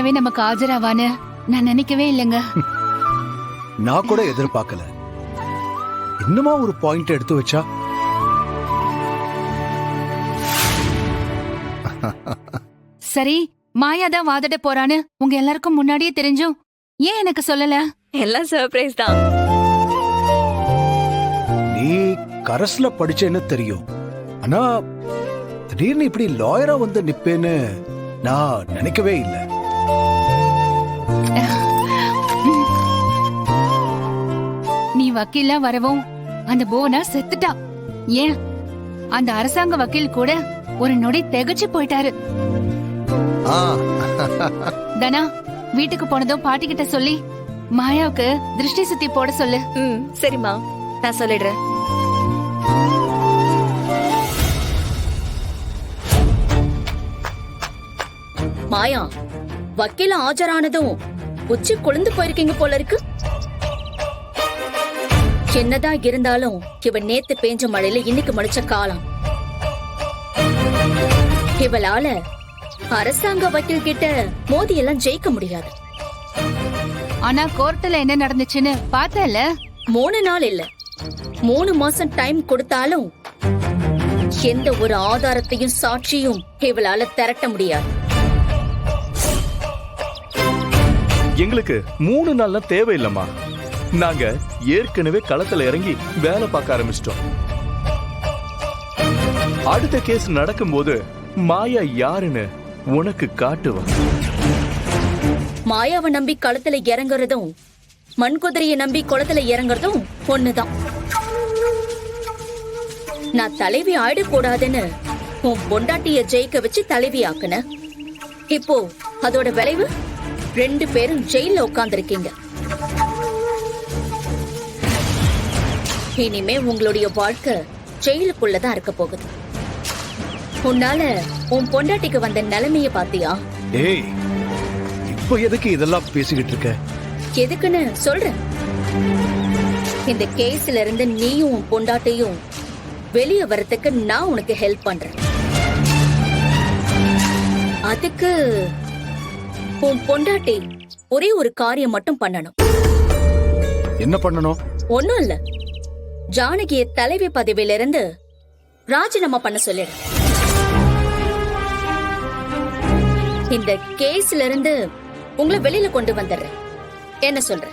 உண்மையாவே நமக்கு ஆஜராவான்னு நான் நினைக்கவே இல்லைங்க. நான் கூட எதிர்பார்க்கல. இன்னுமா ஒரு பாயிண்ட் எடுத்து வச்சா? சரி, மாயா தான் வாதிட போறான்னு உங்க எல்லாருக்கும் முன்னாடியே தெரிஞ்சும் ஏன் எனக்கு சொல்லல? எல்லாம் சர்ப்ரைஸ் தான். நீ கரஸ்ல படிச்சேன்னு தெரியும், ஆனா திடீர்னு இப்படி லாயரா வந்து நிப்பேன்னு நான் நினைக்கவே இல்லை. நீ வக்கீலா வரவும் அந்த போனா செத்துட்டா. ஏன் அந்த அரசாங்க வக்கீல் கூட ஒரு நொடி திகச்சு போயிட்டாரு. தனா, வீட்டுக்கு போனதும் பாட்டி கிட்ட சொல்லி மாயாவுக்கு திருஷ்டி சுத்தி போட சொல்லு. சரிம்மா, நான் சொல்லிடுறேன். மாயா, வக்கீல ஆஜரானதும் உச்சி குளிந்து போயிருக்கீங்க போல இருக்கு. என்னதான் இருந்தாலும் இவன் நேத்து பேஞ்ச மழையில இன்னைக்கு முடிச்ச காலம். இவளால அரசாங்க வக்கீல் கிட்ட மோதி எல்லாம் ஜெயிக்க முடியாது. ஆனா கோர்ட்ல என்ன நடந்துச்சுன்னு பார்த்தல? 3 நாள் இல்ல, 3 மாசம் டைம் கொடுத்தாலும் எந்த ஒரு ஆதாரத்தையும் சாட்சியும் இவளால திரட்ட முடியாது. எங்களுக்கு 3 நாள்லாம் தேவையில்லம்மா. நாங்க ஏற்கனவே களத்துல இறங்கி வேலை பார்க்க ஆரம்பிச்சிட்டோம். அடுத்த கேஸ் நடக்கும்போது மாயா யாருன்னு உனக்கு காட்டுவா. மாயாவை நம்பி களத்துல இறங்குறதும் மண்குதிரைய நம்பி குளத்துல இறங்குறதும் ஒண்ணுதான். நான் தலைவி ஆயிடக்கூடாதுன்னு உன் பொண்டாட்டிய ஜெயிக்க வச்சு தலைவி ஆக்குன. இப்போ அதோட விளைவு 2 பேரும் ஜெயில உட்கார்ந்திருக்கீங்க. இனிமே உங்களுடைய வாழ்க்கை ஜெயிலுக்குள்ளதான் இருக்க போகுது. உன்னால உன் பொண்டாட்டிக்கு வந்த நிலைமைய பாத்தியா? ஏய், இப்ப எதுக்கு இதெல்லாம் பேசிக்கிட்டு இருக்க? எதுக்குன்னு சொல்றேன். இந்த கேஸ்ல இருந்து நீயும் உன் பொண்டாட்டியும் வெளியே வரதுக்கு நான் உனக்கு ஹெல்ப் பண்றேன். அதுக்கு உன் பொண்டாட்டி ஒரே ஒரு காரியம் மட்டும் பண்ணணும். என்ன பண்ணணும்? ஒண்ணும் இல்ல, ஜானகிய தலைவி பதவியில இருந்து ராஜினாமா பண்ண சொல்லிடு. இந்த கேஸ்ல இருந்து உங்களை வெளியில கொண்டு வந்துடுறேன். என்ன சொல்ற?